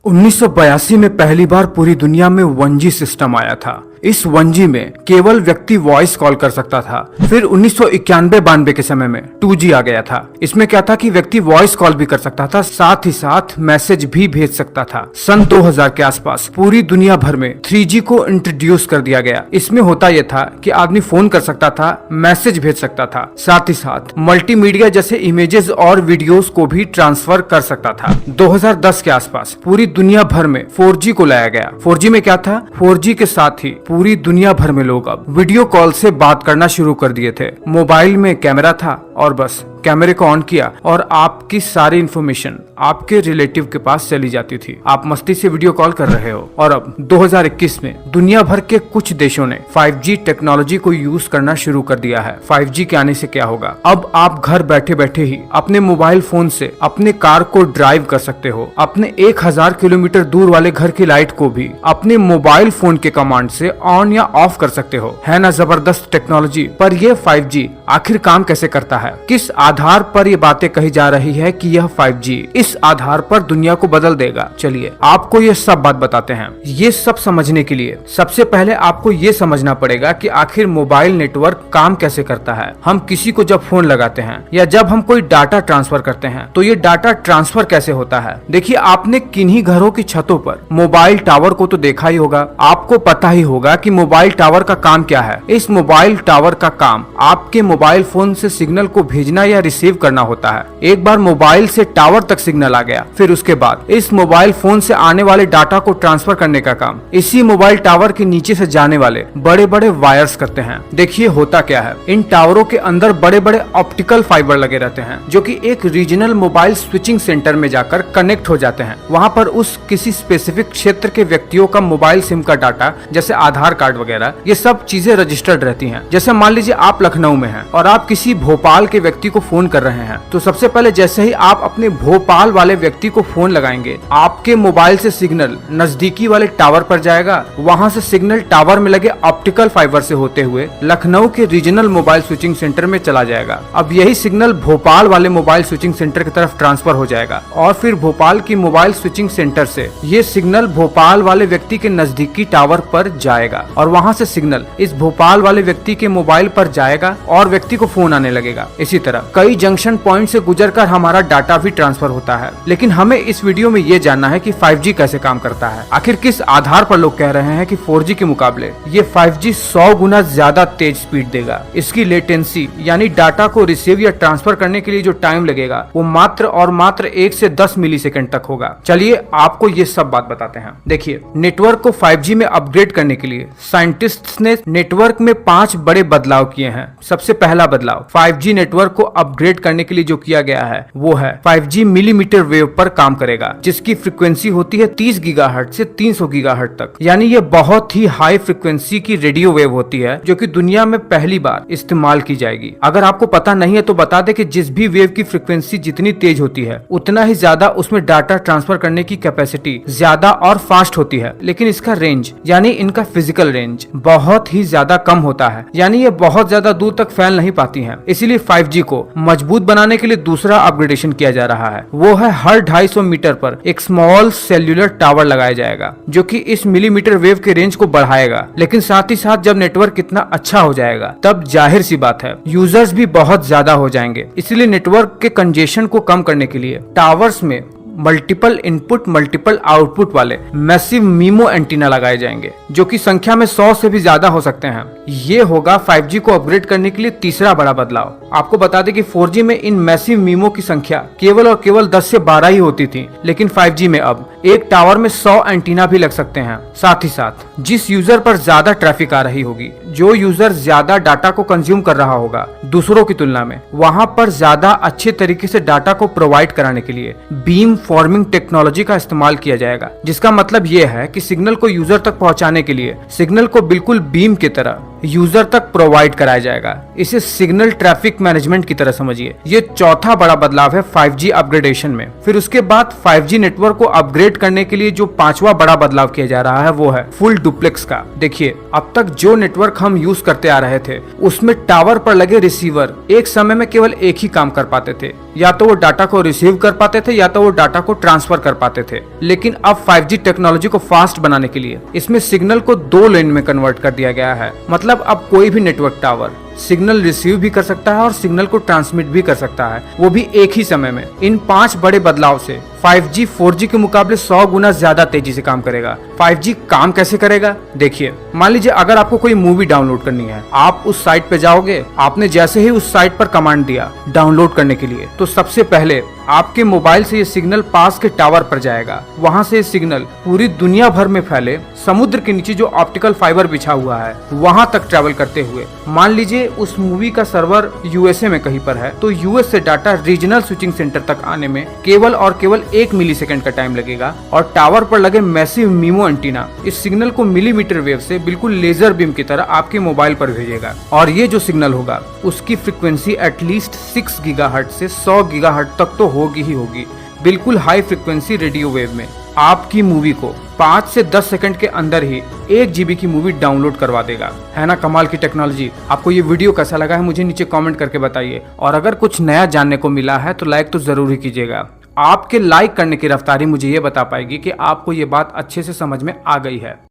1982 में पहली बार पूरी दुनिया में 1G सिस्टम आया था। इस 1G में केवल व्यक्ति वॉइस कॉल कर सकता था। फिर 1991-92 के समय में 2G आ गया था। इसमें क्या था कि व्यक्ति वॉइस कॉल भी कर सकता था, साथ ही साथ मैसेज भी भेज सकता था। सन 2000 के आसपास पूरी दुनिया भर में 3G को इंट्रोड्यूस कर दिया गया। इसमें होता यह था कि आदमी फोन कर सकता था, मैसेज भेज सकता था, साथ ही साथ मल्टीमीडिया जैसे इमेजेस और वीडियोस को भी ट्रांसफर कर सकता था। 2010 के आसपास पूरी दुनिया भर में 4G को लाया गया। 4G में क्या था? 4G के साथ ही पूरी दुनिया भर में लोग अब वीडियो कॉल से बात करना शुरू कर दिए थे। मोबाइल में कैमरा था और बस कैमरे को ऑन किया और आपकी सारी इंफॉर्मेशन आपके रिलेटिव के पास चली जाती थी। आप मस्ती से वीडियो कॉल कर रहे हो। और अब 2021 में दुनिया भर के कुछ देशों ने 5G टेक्नोलॉजी को यूज करना शुरू कर दिया है। 5G के आने से क्या होगा? अब आप घर बैठे बैठे ही अपने मोबाइल फोन से अपने कार को ड्राइव कर सकते हो। अपने 1000 किलोमीटर दूर वाले घर की लाइट को भी अपने मोबाइल फोन के कमांड से ऑन या ऑफ कर सकते हो। है ना जबरदस्त टेक्नोलॉजी? पर यह 5G आखिर काम कैसे करता है? किस आधार पर ये बातें कही जा रही है कि यह 5G इस आधार पर दुनिया को बदल देगा? चलिए आपको ये सब बात बताते हैं। ये सब समझने के लिए सबसे पहले आपको ये समझना पड़ेगा कि आखिर मोबाइल नेटवर्क काम कैसे करता है। हम किसी को जब फोन लगाते हैं या जब हम कोई डाटा ट्रांसफर करते हैं तो ये डाटा ट्रांसफर कैसे होता है? देखिए, आपने किन्हीं घरों की छतों पर मोबाइल टावर को तो देखा ही होगा। आपको पता ही होगा कि मोबाइल टावर का काम क्या है। इस मोबाइल टावर का काम आपके मोबाइल फोन से सिग्नल को भेजना या रिसीव करना होता है। एक बार मोबाइल से टावर तक सिग्नल आ गया, फिर उसके बाद इस मोबाइल फोन से आने वाले डाटा को ट्रांसफर करने का काम इसी मोबाइल टावर के नीचे से जाने वाले बड़े बड़े वायर्स करते हैं। देखिए होता क्या है, इन टावरों के अंदर बड़े बड़े ऑप्टिकल फाइबर लगे रहते हैं जो कि एक रीजनल मोबाइल स्विचिंग सेंटर में जाकर कनेक्ट हो जाते हैं। वहाँ पर उस किसी स्पेसिफिक क्षेत्र के व्यक्तियों का मोबाइल सिम का डाटा, जैसे आधार कार्ड वगैरह, ये सब चीजें रजिस्टर्ड रहती हैं। जैसे मान लीजिए आप लखनऊ में हैं और आप किसी भोपाल के व्यक्ति को फोन कर रहे हैं, तो सबसे पहले जैसे ही आप अपने भोपाल वाले व्यक्ति को फोन लगाएंगे, आपके मोबाइल से सिग्नल नजदीकी वाले टावर पर जाएगा। वहां से सिग्नल टावर में लगे ऑप्टिकल फाइबर से होते हुए लखनऊ के रीजनल मोबाइल स्विचिंग सेंटर में चला जाएगा। अब यही सिग्नल भोपाल वाले मोबाइल स्विचिंग सेंटर की तरफ ट्रांसफर हो जाएगा और फिर भोपाल की मोबाइल स्विचिंग सेंटर से ये सिग्नल भोपाल वाले व्यक्ति के नजदीकी टावर पर जाएगा और वहां से सिग्नल इस भोपाल वाले व्यक्ति के मोबाइल पर जाएगा और व्यक्ति को फोन आने लगेगा। इसी तरह कई जंक्शन पॉइंट से गुजरकर हमारा डाटा भी ट्रांसफर होता है। लेकिन हमें इस वीडियो में ये जानना है कि 5G कैसे काम करता है। आखिर किस आधार पर लोग कह रहे हैं कि 4G के मुकाबले ये 5G 100 गुना ज्यादा तेज स्पीड देगा। इसकी लेटेंसी यानी डाटा को रिसीव या ट्रांसफर करने के लिए जो टाइम लगेगा वो मात्र और मात्र 1 से 10 मिलीसेकंड तक होगा। चलिए आपको ये सब बात बताते हैं। देखिए, नेटवर्क को 5G में अपग्रेड करने के लिए साइंटिस्ट्स ने नेटवर्क में 5 बड़े बदलाव किए हैं। सबसे पहला बदलाव 5G नेटवर्क को अपग्रेड करने के लिए जो किया गया है वो है 5G मिलीमीटर वेव पर काम करेगा, जिसकी फ्रीक्वेंसी होती है 30 गीगाहर्ट्ज से 300 गीगाहर्ट्ज तक। यानी ये बहुत ही हाई फ्रीक्वेंसी की रेडियो वेव होती है जो कि दुनिया में पहली बार इस्तेमाल की जाएगी। अगर आपको पता नहीं है तो बता दे कि जिस भी वेव की फ्रीक्वेंसी जितनी तेज होती है उतना ही ज्यादा उसमें डाटा ट्रांसफर करने की कैपेसिटी ज्यादा और फास्ट होती है। लेकिन इसका रेंज यानी इनका फिजिकल रेंज बहुत ही ज्यादा कम होता है, यानी ये बहुत ज्यादा दूर तक फैल नहीं पाती हैं। इसीलिए 5G को मजबूत बनाने के लिए दूसरा अपग्रेडेशन किया जा रहा है, वो है हर 250 मीटर पर एक स्मॉल सेल्यूलर टावर लगाया जाएगा जो कि इस मिलीमीटर वेव के रेंज को बढ़ाएगा। लेकिन साथ ही साथ जब नेटवर्क इतना अच्छा हो जाएगा तब जाहिर सी बात है यूजर्स भी बहुत ज्यादा हो जाएंगे। इसलिए नेटवर्क के कंजेशन को कम करने के लिए टावर्स में मल्टीपल इनपुट मल्टीपल आउटपुट वाले मैसिव मीमो एंटीना लगाए जाएंगे जो कि संख्या में 100 से भी ज्यादा हो सकते हैं। ये होगा 5G को अपग्रेड करने के लिए तीसरा बड़ा बदलाव। आपको बता दें कि 4G में इन मैसिव मीमो की संख्या केवल और केवल 10 से 12 ही होती थी, लेकिन 5G में अब एक टावर में 100 एंटीना भी लग सकते हैं। साथ ही साथ जिस यूजर पर ज्यादा ट्रैफिक आ रही होगी, जो यूजर ज्यादा डाटा को कंज्यूम कर रहा होगा दूसरों की तुलना में, वहां पर ज्यादा अच्छे तरीके से डाटा को प्रोवाइड कराने के लिए बीम फॉर्मिंग टेक्नोलॉजी का इस्तेमाल किया जाएगा। जिसका मतलब ये है कि सिग्नल को यूजर तक पहुंचाने के लिए सिग्नल को बिल्कुल बीम की तरह यूजर तक प्रोवाइड कराया जाएगा। इसे सिग्नल ट्रैफिक मैनेजमेंट की तरह समझिए। ये चौथा बड़ा बदलाव है 5G अपग्रेडेशन में। फिर उसके बाद 5G नेटवर्क को अपग्रेड करने के लिए जो पांचवा बड़ा बदलाव किया जा रहा है वो है फुल डुप्लेक्स का। देखिए, अब तक जो नेटवर्क हम यूज करते आ रहे थे उसमें टावर पर लगे रिसीवर एक समय में केवल एक ही काम कर पाते थे, या तो वो डाटा को रिसीव कर पाते थे या तो वो डाटा को ट्रांसफर कर पाते थे। लेकिन अब 5G टेक्नोलॉजी को फास्ट बनाने के लिए इसमें सिग्नल को 2 लेन में कन्वर्ट कर दिया गया है। मतलब अब कोई भी नेटवर्क टावर सिग्नल रिसीव भी कर सकता है और सिग्नल को ट्रांसमिट भी कर सकता है, वो भी एक ही समय में। इन 5 बड़े बदलाव से 5G 4G के मुकाबले 100 गुना ज्यादा तेजी से काम करेगा। 5G काम कैसे करेगा? देखिए, मान लीजिए अगर आपको कोई मूवी डाउनलोड करनी है, आप उस साइट पे जाओगे। आपने जैसे ही उस साइट पर कमांड दिया डाउनलोड करने के लिए, तो सबसे पहले आपके मोबाइल से ये सिग्नल पास के टावर पर जाएगा। वहां से ये सिग्नल पूरी दुनिया भर में फैले समुद्र के नीचे जो ऑप्टिकल फाइबर बिछा हुआ है वहां तक ट्रेवल करते हुए, मान लीजिए उस मूवी का सर्वर यूएसए में कहीं पर है, तो यूएस से डाटा रीजनल स्विचिंग सेंटर तक आने में केवल और केवल 1 मिलीसेकंड का टाइम लगेगा। और टावर पर लगे मैसिव मीमो एंटीना इस सिग्नल को मिलीमीटर वेव से बिल्कुल लेजर बीम की तरह आपके मोबाइल पर भेजेगा। और ये जो सिग्नल होगा उसकी फ्रीक्वेंसी एटलीस्ट 6 गीगाहर्ट्ज से 100 गीगाहर्ट्ज तक तो होगी ही होगी। बिल्कुल हाई फ्रीक्वेंसी रेडियो वेव में आपकी मूवी को 5 से 10 सेकंड के अंदर ही 1 GB की मूवी डाउनलोड करवा देगा। है ना कमाल की टेक्नोलॉजी? आपको ये वीडियो कैसा लगा है मुझे नीचे कमेंट करके बताइए। और अगर कुछ नया जानने को मिला है तो लाइक तो जरूर ही कीजिएगा। आपके लाइक करने की रफ्तारी मुझे ये बता पाएगी कि आपको ये बात अच्छे से समझ में आ गई है।